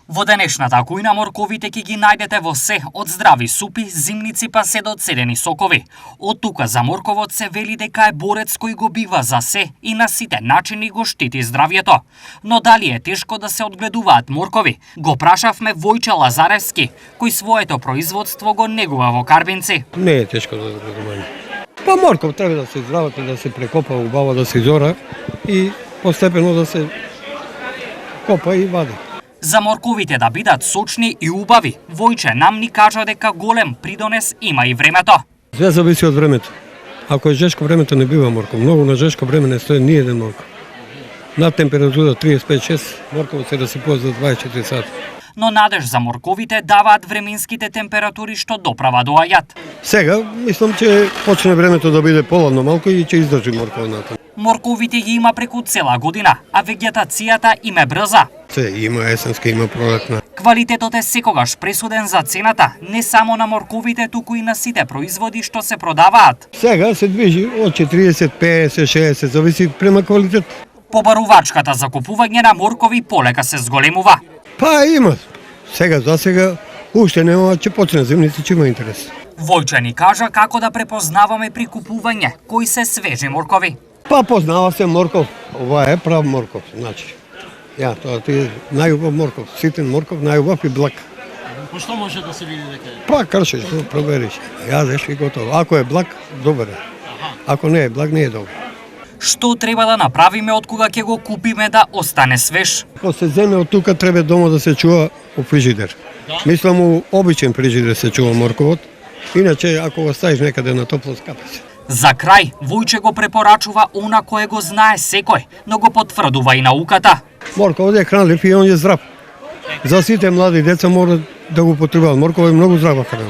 Во денешната кујна морковите ќе ги најдете во се, од здрави супи, зимници па се до цедени сокови. Од тука за морковот се вели дека е борец кој го бива за се и на сите начини го штити здравјето. Но дали е тешко да се одгледуваат моркови? Го прашавме Војче Лазаревски, кој своето производство го негува во Карбинци. Не е тешко за одгледување. Па морков треба да се изработи, да се прекопа убаво, да се изора и постепено да се копа и вади. За морковите да бидат сочни и убави, Војче нам ни кажа дека голем придонес има и времето. Све зависи од времето. Ако е жешко времето не бива морков. Многу на жешко време не стои ни еден морков. На температура 35-6 морков се расипува за 24 сати. Но надеж за морковите даваат временските температури што доправа доаѓат. Сега мислам че почне времето да биде поладно малку и ќе издржи морков натаму. Морковите ги има преку цела година, а вегетацијата им е брза. Се има есенска, има пролетна. Квалитетот е секогаш пресуден за цената, не само на морковите, туку и на сите производи што се продаваат. Сега се движи од 40, 50, 60, зависи према квалитет. Побарувачката за купување на моркови полека се зголемува. Па има. Сега за сега уште нема, ќе почне зимници, ќе има интерес. Војче ни кажа како да препознаваме при купување кои се свежи моркови. Па познава се морков. Ова е прав морков, значи. Ја, тоа ти е најубав морков, ситен морков, најубав и блак. По што може да се види дека е? Па кршеш, провериш. Јадеш и готово. Ако е блак, добар е. Ако не е блак, не е добар. Што треба да направиме од кога ќе го купиме да остане свеж? Ако се земе од тука, треба дома да се чува у фрижидер. Мислам, у обичен фрижидер се чува морковот. Иначе, ако го ставиш некаде на топло, скапи се. За крај, Војче го препорачува она кое го знае секој, но го потврдува и науката. Морковот е хранлив и он е здрав. За сите млади деца мора да го потребуваат. Морков е многу здрава храна.